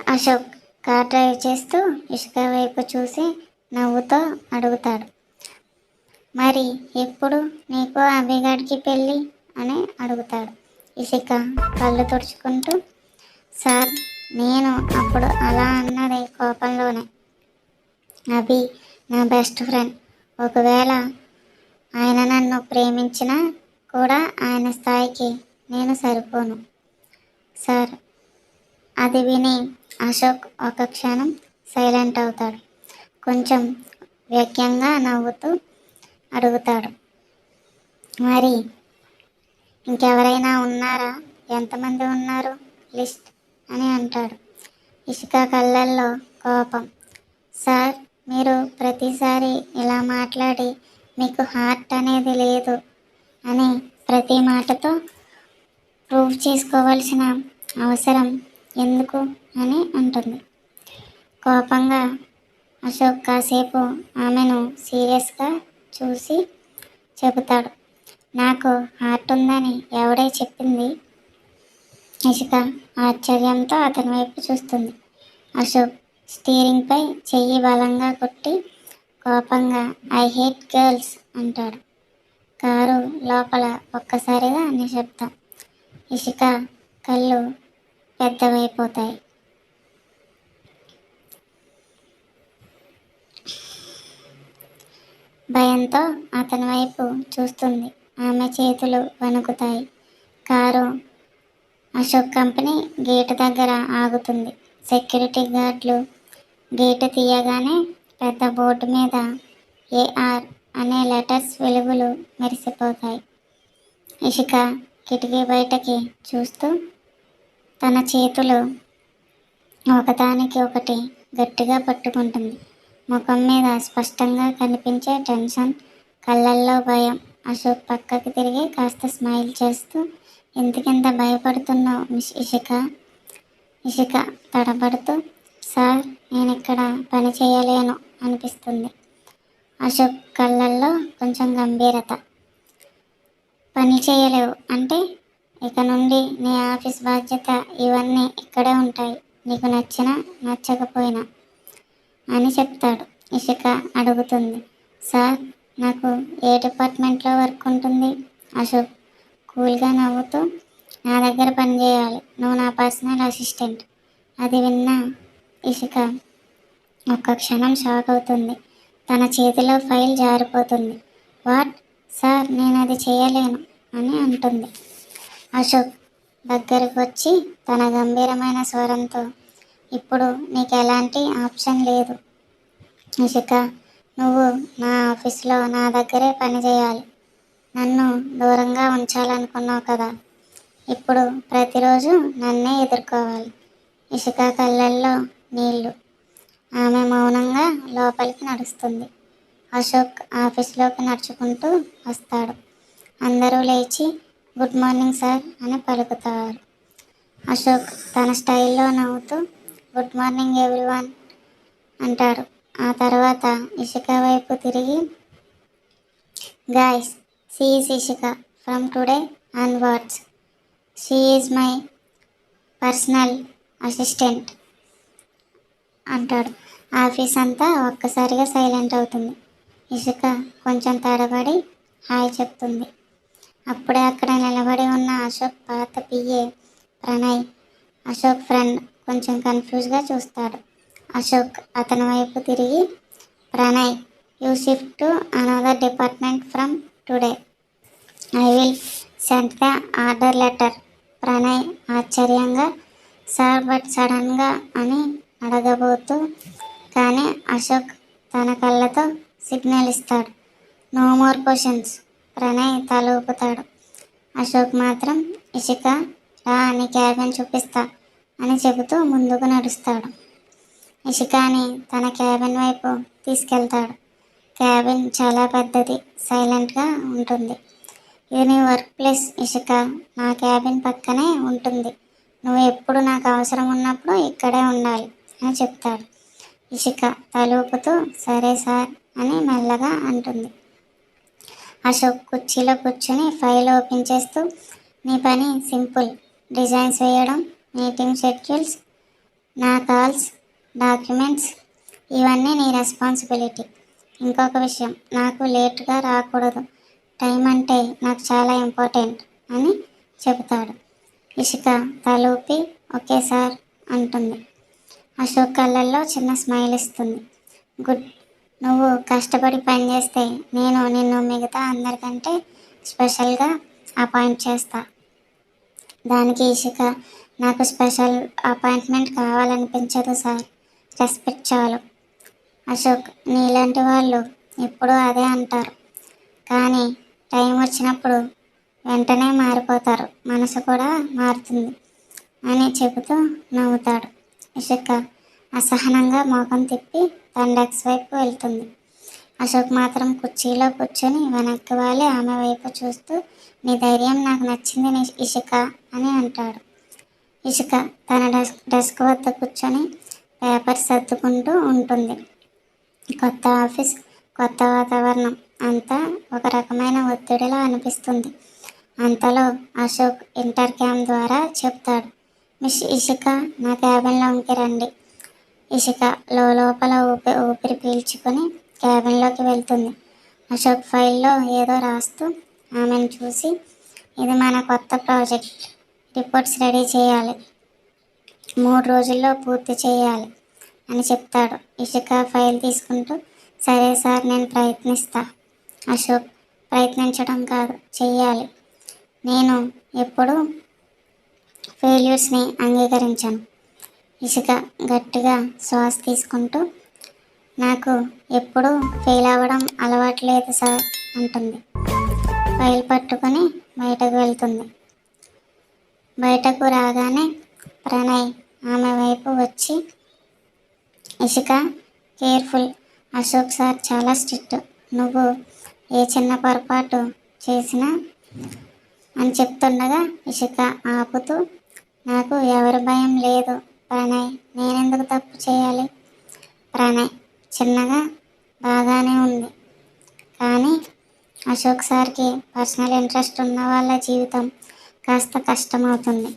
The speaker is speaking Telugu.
అశోక్ కార్ డ్రైవ్ చేస్తూ ఇషిక వైపు చూసి నవ్వుతో అడుగుతాడు. మరి ఎప్పుడు నీకు అభిగాడికి పెళ్ళి అని అడుగుతాడు. ఇషిక కళ్ళు తుడుచుకుంటూ, సార్ నేను అప్పుడు అలా అన్నది కోపంలోనే. అభి నా బెస్ట్ ఫ్రెండ్. ఒకవేళ ఆయన నన్ను ప్రేమించినా కూడా ఆయన స్థాయికి నేను సరిపోను సార్. అది విని అశోక్ ఒక క్షణం సైలెంట్ అవుతాడు. కొంచెం వ్యంగ్యంగా నవ్వుతూ అడుగుతాడు, మరి ఇంకెవరైనా ఉన్నారా? ఎంతమంది ఉన్నారు? లిస్ట్ అని అంటాడు. ఇషిక కళ్ళల్లో కోపం. సార్ మీరు ప్రతిసారి ఇలా మాట్లాడి మీకు హార్ట్ అనేది లేదు అని ప్రతి మాటతో ప్రూవ్ చేసుకోవాల్సిన అవసరం ఎందుకు అని అంటుంది. కోపంగా అశోక్ కాసేపు ఆమెను సీరియస్గా చూసి చెబుతాడు, నాకు హార్ట్ ఉందని ఎవడే చెప్పింది? ఇషిక ఆశ్చర్యంతో అతని వైపు చూస్తుంది. అశోక్ స్టీరింగ్ పై చెయ్యి బలంగా కొట్టి కోపంగా ఐ హేట్ గర్ల్స్ అంటాడు. కారు లోపల ఒక్కసారిగా నిశ్శబ్దం. ఇషిక కళ్ళు పెద్దవైపోతాయి. భయంతో అతని వైపు చూస్తుంది. ఆమె చేతులు వణుకుతాయి. కారు అశోక్ కంపెనీ గేటు దగ్గర ఆగుతుంది. సెక్యూరిటీ గార్డులు గేటు తీయగానే పెద్ద బోర్డు మీద ఏఆర్ అనే లెటర్స్ వెలుగులు మెరిసిపోతాయి. ఇషిక కిటికీ బయటకి చూస్తూ తన చేతులు ఒకదానికి ఒకటి గట్టిగా పట్టుకుంటుంది. ముఖం మీద స్పష్టంగా కనిపించే టెన్షన్, కళ్ళల్లో భయం. అశోక్ పక్కకి తిరిగి కాస్త స్మైల్ చేస్తూ, ఎందుకింత భయపడుతున్నావు మిస్ ఇషిక? ఇషిక తడబడుతూ, సార్ నేను ఇక్కడ పని చేయలేను అనిపిస్తుంది. అశోక్ కళ్ళల్లో కొంచెం గంభీరత. పని చేయలేవు అంటే? ఇక నుండి నీ ఆఫీస్ బాధ్యత ఇవన్నీ ఇక్కడే ఉంటాయి, నీకు నచ్చినా నచ్చకపోయినా అని చెప్తాడు. ఇషిక అడుగుతుంది, సార్ నాకు ఏ డిపార్ట్మెంట్లో వర్క్ ఉంటుంది? అశోక్ కూల్గా నవ్వుతూ, నా దగ్గర పని చేయాలి, నువ్వు నా పర్సనల్ అసిస్టెంట్. అది విన్న ఇషిక ఒక్క క్షణం షాక్ అవుతుంది. తన చేతిలో ఫైల్ జారిపోతుంది. వాట్ సార్ నేను అది చేయలేను అని అంటుంది. అశోక్ దగ్గరికి వచ్చి తన గంభీరమైన స్వరంతో, ఇప్పుడు నీకు ఎలాంటి ఆప్షన్ లేదు ఇషిక. నువ్వు నా ఆఫీస్లో నా దగ్గరే పని చేయాలి. నన్ను దూరంగా ఉంచాలనుకున్నావు కదా, ఇప్పుడు ప్రతిరోజు నన్నే ఎదుర్కోవాలి. ఇషిక కళ్ళల్లో నీళ్లు. ఆమె మౌనంగా లోపలికి నడుస్తుంది. అశోక్ ఆఫీస్లోకి నడుచుకుంటూ వస్తాడు. అందరూ లేచి గుడ్ మార్నింగ్ సార్ అని పలుకుతారు. అశోక్ తన స్టైల్లో నవ్వుతూ గుడ్ మార్నింగ్ ఎవ్రీవన్ అంటాడు. ఆ తర్వాత ఇషిక వైపు తిరిగి, guys she is Ishika from today onwards. She is my personal assistant అంటాడు. ఆఫీస్ అంతా ఒక్కసారిగా సైలెంట్ అవుతుంది. ఇషిక కొంచెం తడబడి హాయ్ చెప్తుంది. అప్పుడే అక్కడ నిలబడి ఉన్న అశోక్ పాత పిఏ ప్రణయ్ అశోక్ ఫ్రెండ్ కొంచెం కన్ఫ్యూజ్గా చూస్తాడు. అశోక్ అతని వైపు తిరిగి, Pranay you shift to another department from today. I will send the order letter. Pranay ఆశ్చర్యంగా సార్ బట్ సడన్గా అని అడగబోతూ, కానీ అశోక్ తన కళ్ళతో సిగ్నల్ ఇస్తాడు. No more questions. ప్రణయ్ తల ఊపుతాడు. అశోక్ మాత్రం ఇషిక రా నీ క్యాబిన్ చూపిస్తా అని చెబుతూ ముందుకు నడుస్తాడు. ఇషికాని తన క్యాబిన్ వైపు తీసుకెళ్తాడు. క్యాబిన్ చాలా పెద్దది, సైలెంట్గా ఉంటుంది. ఇది నీ వర్క్ ప్లేస్ ఇషిక, నా క్యాబిన్ పక్కనే ఉంటుంది. నువ్వు ఎప్పుడు నాకు అవసరం ఉన్నప్పుడు ఇక్కడే ఉండాలి అని చెప్తాడు. ఇషిక తలూపుతూ సరే సార్ అని మెల్లగా అంటుంది. అశోక్ కుర్చీలో కూర్చుని ఫైల్ ఓపెన్ చేస్తూ, నీ పని సింపుల్, డిజైన్స్ వేయడం, మీటింగ్ షెడ్యూల్స్, నా కాల్స్, డాక్యుమెంట్స్ ఇవన్నీ నీ రెస్పాన్సిబిలిటీ. ఇంకొక విషయం, నాకు లేట్గా రాకూడదు. టైం అంటే నాకు చాలా ఇంపార్టెంట్ అని చెబుతాడు. ఇషిక తలూపి ఓకే సార్ అంటుంది. అశోక్ కళ్ళల్లో చిన్న స్మైల్ ఇస్తుంది. గుడ్. నువ్వు కష్టపడి పనిచేస్తే నేను నిన్ను మిగతా అందరికంటే స్పెషల్గా అపాయింట్ చేస్తా. దానికి ఇషిక నాకు స్పెషల్ అపాయింట్మెంట్ కావాలనిపించదు సార్, రెస్పెక్ట్ చాలు. అశోక్ నీలాంటి వాళ్ళు ఎప్పుడూ అదే అంటారు, కానీ టైం వచ్చినప్పుడు వెంటనే మారిపోతారు, మనసు కూడా మారుతుంది అని చెబుతూ నవ్వుతాడు. ఇషిక అసహనంగా మోకం తిప్పి తన డెస్క్ వైపు వెళ్తుంది. అశోక్ మాత్రం కుర్చీలో కూర్చొని వెనక్కి వాలి ఆమె వైపు చూస్తూ నీ ధైర్యం నాకు నచ్చింది ఇషిక అని అంటాడు. ఇషిక తన డెస్క్ వద్ద కూర్చొని పేపర్ సర్దుకుంటూ ఉంటుంది. కొత్త ఆఫీస్, కొత్త వాతావరణం అంతా ఒక రకమైన ఒత్తిడిలో అనిపిస్తుంది. అంతలో అశోక్ ఇంటర్ క్యామ్ ద్వారా చెప్తాడు, మిస్ ఇషిక నా క్యాబిన్లోకి రండి. ఇషిక లోపల ఊపిరి పీల్చుకొని క్యాబిన్లోకి వెళ్తుంది. అశోక్ ఫైల్లో ఏదో రాస్తూ ఆమెను చూసి ఇది మన కొత్త ప్రాజెక్ట్, రిపోర్ట్స్ రెడీ చేయాలి, 3 రోజుల్లో పూర్తి చేయాలి అని చెప్తాడు. ఇషిక ఫైల్ తీసుకుంటూ సరే సార్ నేను ప్రయత్నిస్తా. అశోక్ ప్రయత్నించడం కాదు, చెయ్యాలి. నేను ఎప్పుడూ ఫెయిల్యూర్స్ని అంగీకరించాను. ఇషిక గట్టిగా శ్వాస తీసుకుంటూ నాకు ఎప్పుడూ ఫెయిల్ అవ్వడం అలవాట్లేదు సార్ అంటుంది. ఫైల్ పట్టుకొని బయటకు వెళ్తుంది. బయటకు రాగానే ప్రణయ్ ఆమె వైపు వచ్చి ఇషిక కేర్ఫుల్, అశోక్ సార్ చాలా స్ట్రిక్ట్, నువ్వు ఏ చిన్న పొరపాటు చేసినా అని చెప్తుండగా ఇషిక ఆపుతూ నాకు ఎవరి భయం లేదు ప్రణయ్, నేనెందుకు తప్పు చేయాలి? ప్రణయ్ చిన్నగా బాగానే ఉంది, కానీ అశోక్ సార్కి పర్సనల్ ఇంట్రెస్ట్ ఉన్న వాళ్ళ జీవితం కాస్త కష్టమవుతుంది.